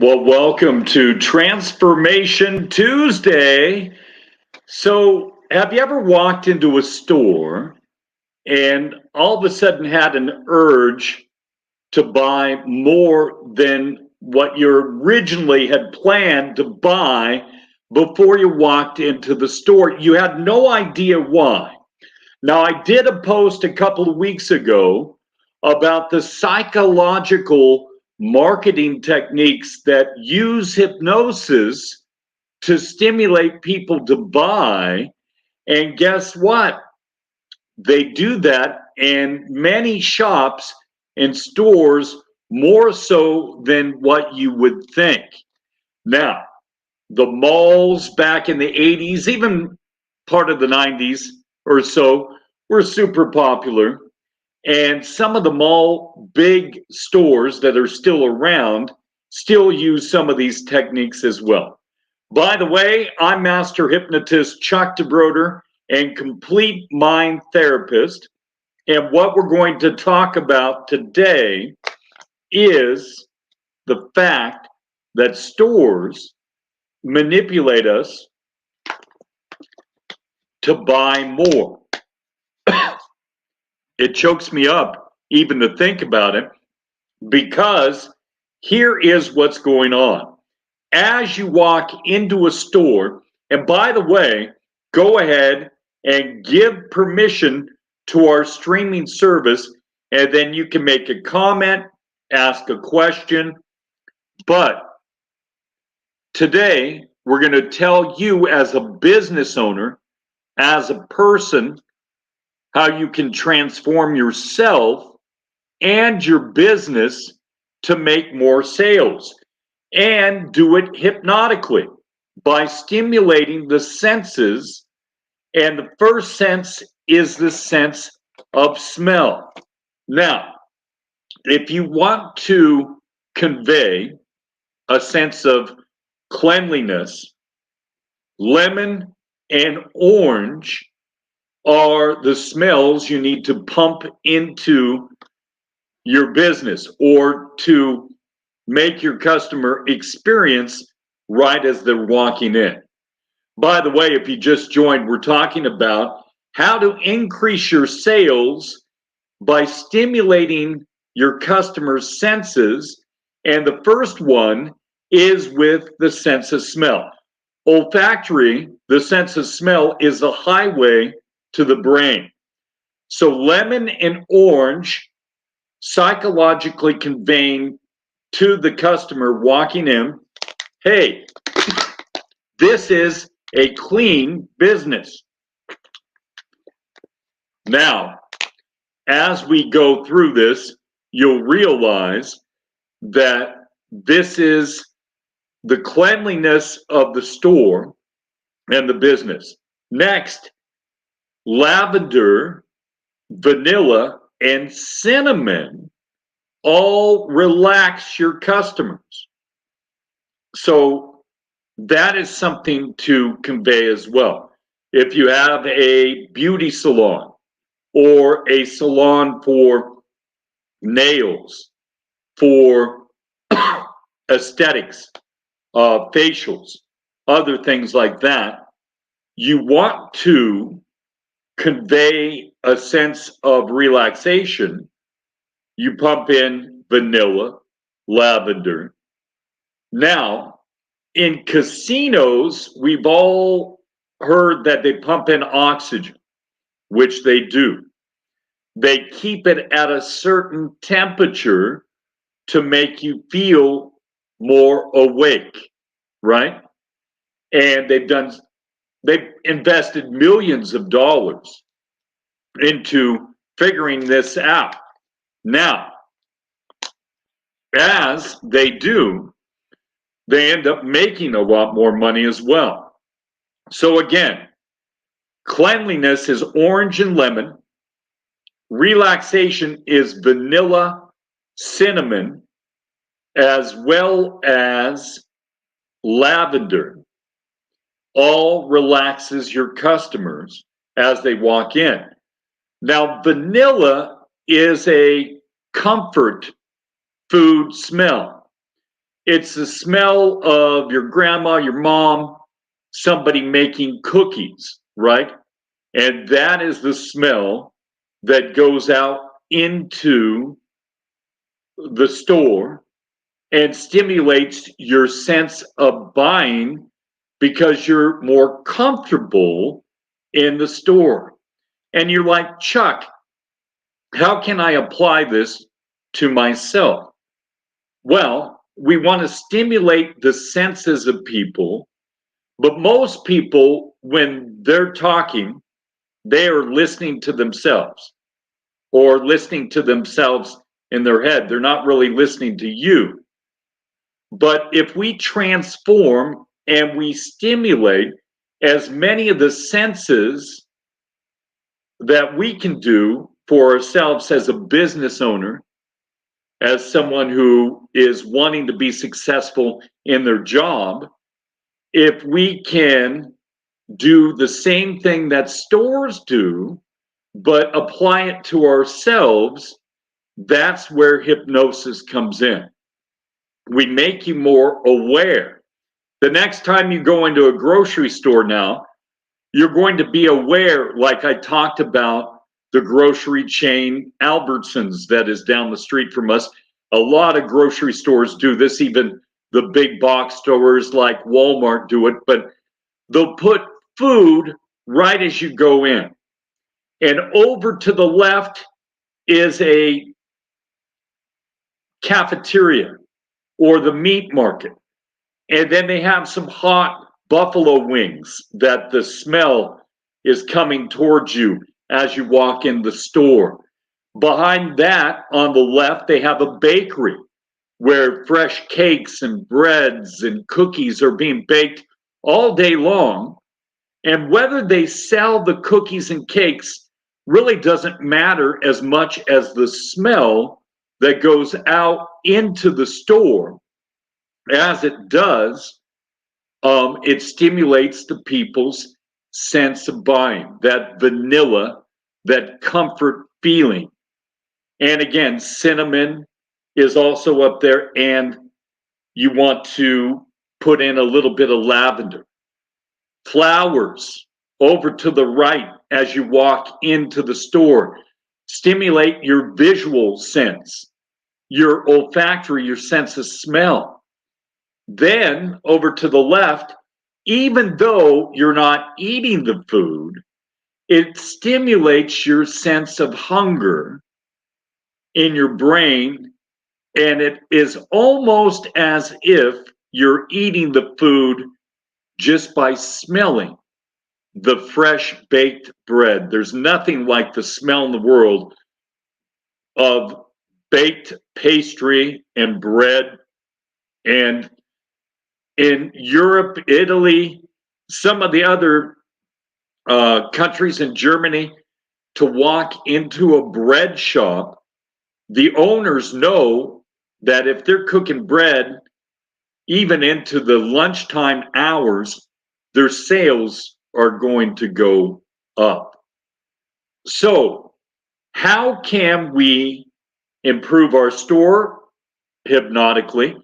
Well, welcome to Transformation Tuesday. So, have you ever walked into a store and all of a sudden had an urge to buy more than what you originally had planned to buy before you walked into the store? You had no idea why. Now, I did a post a couple of weeks ago about the psychological marketing techniques that use hypnosis to stimulate people to buy. And guess what? They do that in many shops and stores more so than what you would think. Now, the malls back in the 80s, even part of the 90s or so, were super popular. And some of the mall big stores that are still around still use some of these techniques as well. By the way, I'm Master Hypnotist Chuck DeBroder and Complete Mind Therapist. And what we're going to talk about today is the fact that stores manipulate us to buy more. It chokes me up even to think about it, because here is what's going on. As you walk into a store, and by the way, go ahead and give permission to our streaming service, and then you can make a comment, ask a question. But today, we're going to tell you as a business owner, as a person, how you can transform yourself and your business to make more sales, and do it hypnotically by stimulating the senses. And the first sense is the sense of smell. Now, if you want to convey a sense of cleanliness, lemon and orange are the smells you need to pump into your business, or to make your customer experience right as they're walking in. By the way, if you just joined, we're talking about how to increase your sales by stimulating your customers' senses. And the first one is with the sense of smell. Olfactory, the sense of smell, is the highway to the brain. So lemon and orange psychologically conveying to the customer walking in, hey, this is a clean business. Now, as we go through this, you'll realize that this is the cleanliness of the store and the business. Next, lavender, vanilla, and cinnamon all relax your customers. So that is something to convey as well. If you have a beauty salon or a salon for nails, for aesthetics, facials, other things like that, you want to convey a sense of relaxation. You pump in vanilla, lavender. Now, in casinos, we've all heard that they pump in oxygen, which they do. They keep it at a certain temperature to make you feel more awake, right? And they've invested millions of dollars into figuring this out. Now, as they do, they end up making a lot more money as well. So again, cleanliness is orange and lemon. Relaxation is vanilla, cinnamon, as well as lavender. All relaxes your customers as they walk in. Now, vanilla is a comfort food smell. It's the smell of your grandma, your mom, somebody making cookies, right? And that is the smell that goes out into the store and stimulates your sense of buying because you're more comfortable in the store. And you're like, Chuck, how can I apply this to myself? Well, we want to stimulate the senses of people, but most people, when they're talking, they are listening to themselves or listening to themselves in their head. They're not really listening to you. But if we transform and we stimulate as many of the senses that we can do for ourselves as a business owner, as someone who is wanting to be successful in their job, if we can do the same thing that stores do, but apply it to ourselves, that's where hypnosis comes in. We make you more aware. The next time you go into a grocery store now, you're going to be aware, like I talked about the grocery chain Albertsons that is down the street from us. A lot of grocery stores do this, even the big box stores like Walmart do it, but they'll put food right as you go in. And over to the left is a cafeteria or the meat market. And then they have some hot buffalo wings that the smell is coming towards you as you walk in the store. Behind that, on the left, they have a bakery where fresh cakes and breads and cookies are being baked all day long. And whether they sell the cookies and cakes really doesn't matter as much as the smell that goes out into the store. As it does, it stimulates the people's sense of buying, that vanilla, that comfort feeling. And again, cinnamon is also up there, and you want to put in a little bit of lavender. Flowers over to the right as you walk into the store stimulate your visual sense, your olfactory, your sense of smell. Then over to the left, even though you're not eating the food, it stimulates your sense of hunger in your brain. And it is almost as if you're eating the food just by smelling the fresh baked bread. There's nothing like the smell in the world of baked pastry and bread. And in Europe, Italy, some of the other countries in Germany, to walk into a bread shop, the owners know that if they're cooking bread, even into the lunchtime hours, their sales are going to go up. So, how can we improve our store hypnotically?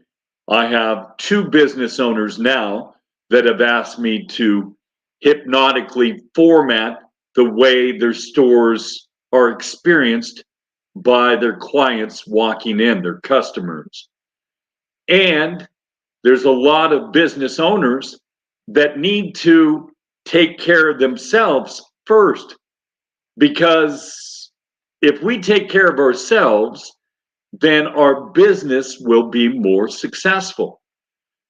I have two business owners now that have asked me to hypnotically format the way their stores are experienced by their clients walking in, their customers. And there's a lot of business owners that need to take care of themselves first, because if we take care of ourselves, then our business will be more successful.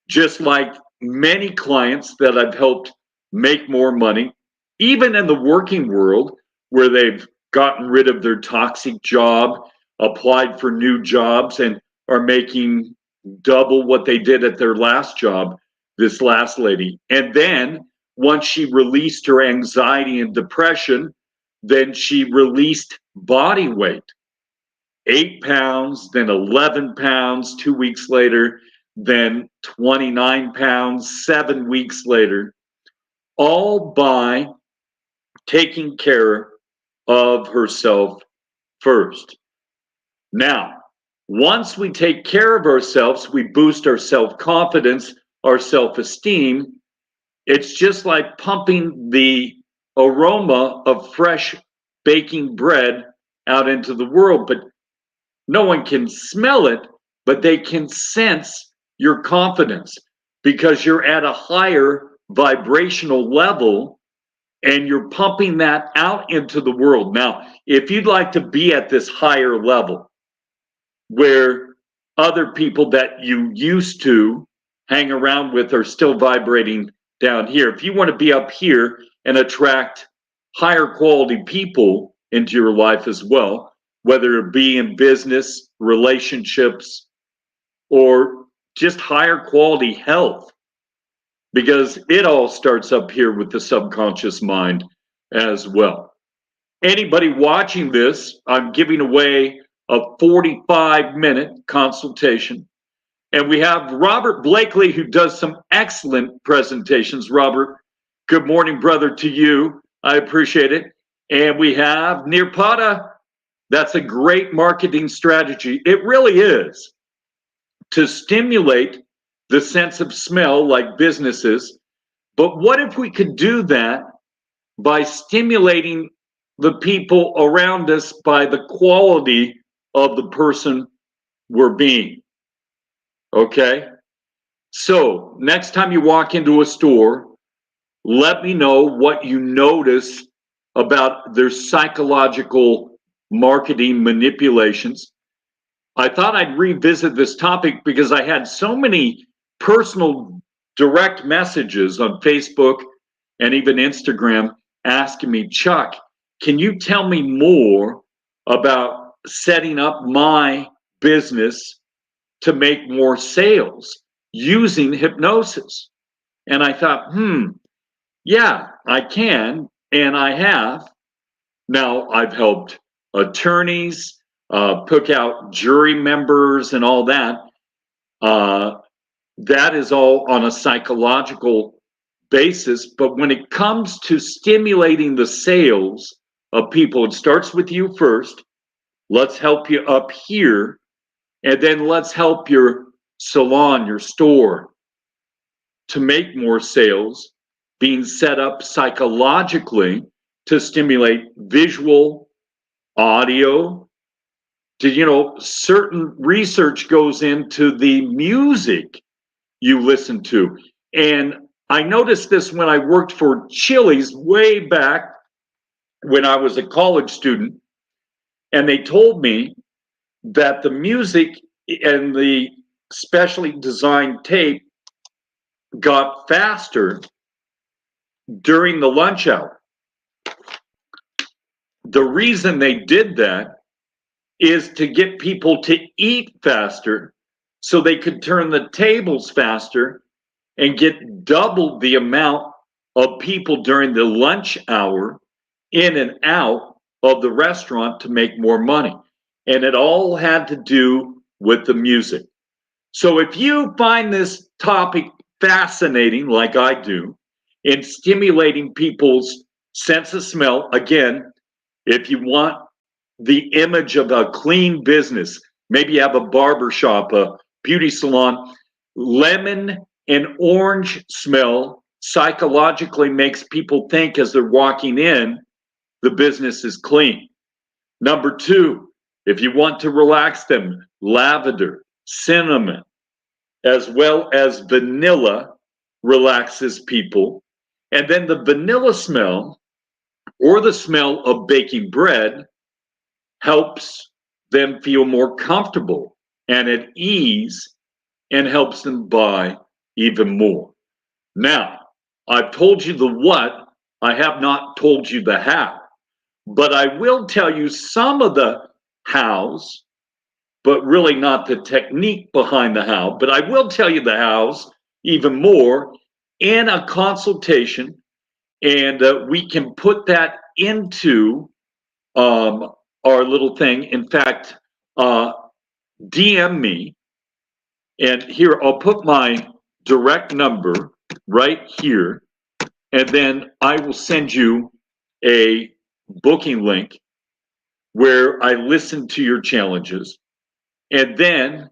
Just like many clients that I've helped make more money, even in the working world, where they've gotten rid of their toxic job, applied for new jobs, and are making double what they did at their last job, this last lady. And then once she released her anxiety and depression, then she released body weight. 8 pounds, then 11 pounds 2 weeks later, then 29 pounds 7 weeks later, all by taking care of herself first. Now, Once we take care of ourselves, we boost our self-confidence, our self-esteem. It's just like pumping the aroma of fresh baking bread out into the world, but no one can smell it, but they can sense your confidence because you're at a higher vibrational level and you're pumping that out into the world. Now, if you'd like to be at this higher level where other people that you used to hang around with are still vibrating down here, if you want to be up here and attract higher quality people into your life as well, whether it be in business, relationships, or just higher quality health, because it all starts up here with the subconscious mind as well. Anybody watching this, I'm giving away a 45-minute consultation. And we have Robert Blakely, who does some excellent presentations. Robert, good morning, brother, to you. I appreciate it. And we have Nirpada. That's a great marketing strategy. It really is, to stimulate the sense of smell like businesses. But what if we could do that by stimulating the people around us by the quality of the person we're being? Okay? So, next time you walk into a store, let me know what you notice about their psychological marketing manipulations. I thought I'd revisit this topic because I had so many personal direct messages on Facebook and even Instagram asking me, Chuck, can you tell me more about setting up my business to make more sales using hypnosis? And I thought, yeah, I can, and I have. Now I've helped attorneys, pick out jury members and all that. That is all on a psychological basis. But when it comes to stimulating the sales of people, it starts with you first. Let's help you up here. And then let's help your salon, your store, to make more sales, being set up psychologically to stimulate visual, audio. Certain research goes into the music you listen to. And I noticed this when I worked for Chili's way back when I was a college student. And they told me that the music and the specially designed tape got faster during the lunch hour. The reason they did that is to get people to eat faster so they could turn the tables faster and get double the amount of people during the lunch hour in and out of the restaurant to make more money. And it all had to do with the music. So if you find this topic fascinating, like I do, in stimulating people's sense of smell, again, if you want the image of a clean business, maybe you have a barber shop, a beauty salon, lemon and orange smell psychologically makes people think as they're walking in, the business is clean. Number two, if you want to relax them, lavender, cinnamon, as well as vanilla relaxes people. And then the vanilla smell or the smell of baking bread helps them feel more comfortable and at ease and helps them buy even more. Now, I've told you the what, I have not told you the how, but I will tell you some of the hows, but really not the technique behind the how. But I will tell you the hows even more in a consultation, and we can put that into our little thing. In fact, DM me, and here I'll put my direct number right here, and then I will send you a booking link where I listen to your challenges And then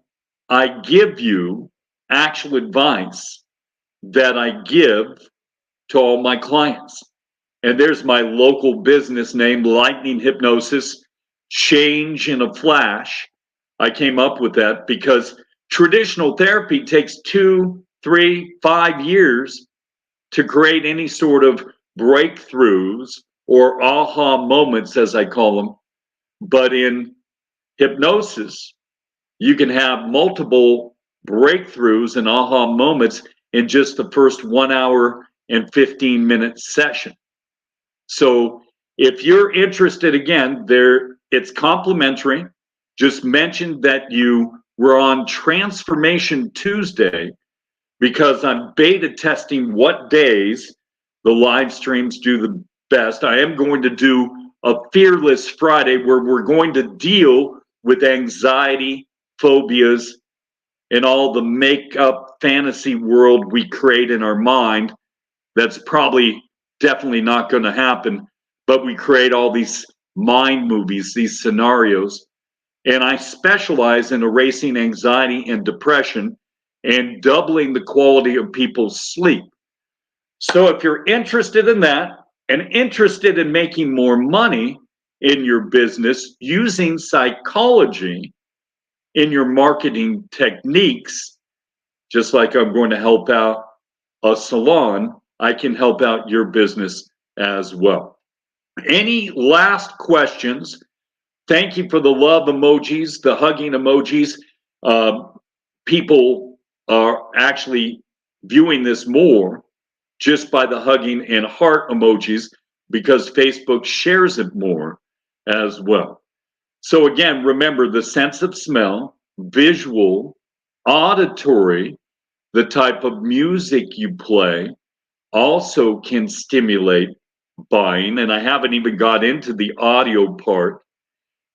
I give you actual advice that I give to all my clients. And there's my local business name, Lightning Hypnosis, change in a flash. I came up with that because traditional therapy takes 2, 3, 5 years to create any sort of breakthroughs or aha moments, as I call them. But in hypnosis, you can have multiple breakthroughs and aha moments in just the first 1 hour and 15-minute session. So if you're interested, again, it's complimentary. Just mention that you were on Transformation Tuesday, because I'm beta testing what days the live streams do the best. I am going to do a Fearless Friday where we're going to deal with anxiety, phobias, and all the make-up fantasy world we create in our mind. That's probably definitely not going to happen, but we create all these mind movies, these scenarios. And I specialize in erasing anxiety and depression and doubling the quality of people's sleep. So if you're interested in that and interested in making more money in your business using psychology in your marketing techniques, just like I'm going to help out a salon, I can help out your business as well. Any last questions? Thank you for the love emojis, the hugging emojis. People are actually viewing this more just by the hugging and heart emojis because Facebook shares it more as well. So again, remember the sense of smell, visual, auditory, the type of music you play also can stimulate buying. And I haven't even got into the audio part.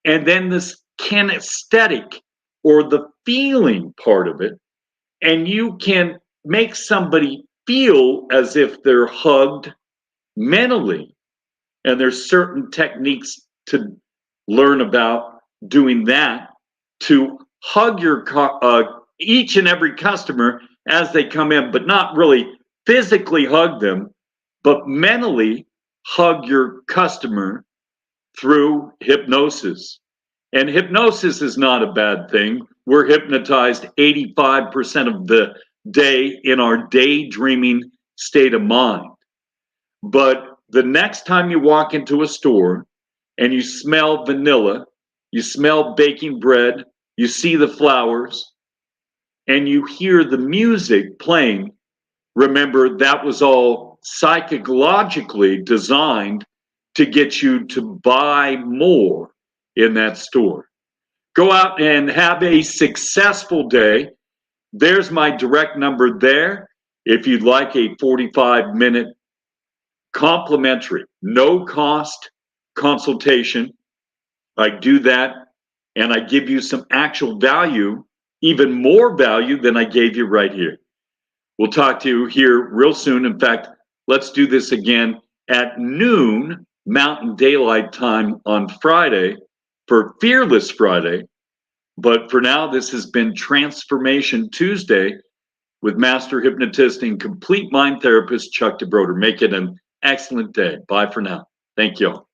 And then this kinesthetic or the feeling part of it. And you can make somebody feel as if they're hugged mentally. And there's certain techniques to learn about doing that, to hug your each and every customer as they come in, but not really physically hug them, but mentally hug your customer through hypnosis. And hypnosis is not a bad thing. We're hypnotized 85% of the day in our daydreaming state of mind. But the next time you walk into a store and you smell vanilla, you smell baking bread, you see the flowers, and you hear the music playing, remember that was all psychologically designed to get you to buy more in that store. Go out and have a successful day. There's my direct number there. If you'd like a 45-minute complimentary, no cost consultation, I do that and I give you some actual value, even more value than I gave you right here. We'll talk to you here real soon. In fact, let's do this again at noon Mountain Daylight Time on Friday for Fearless Friday. But for now, this has been Transformation Tuesday with Master Hypnotist and Complete Mind Therapist Chuck DeBroder. Make it an excellent day. Bye for now. Thank you all.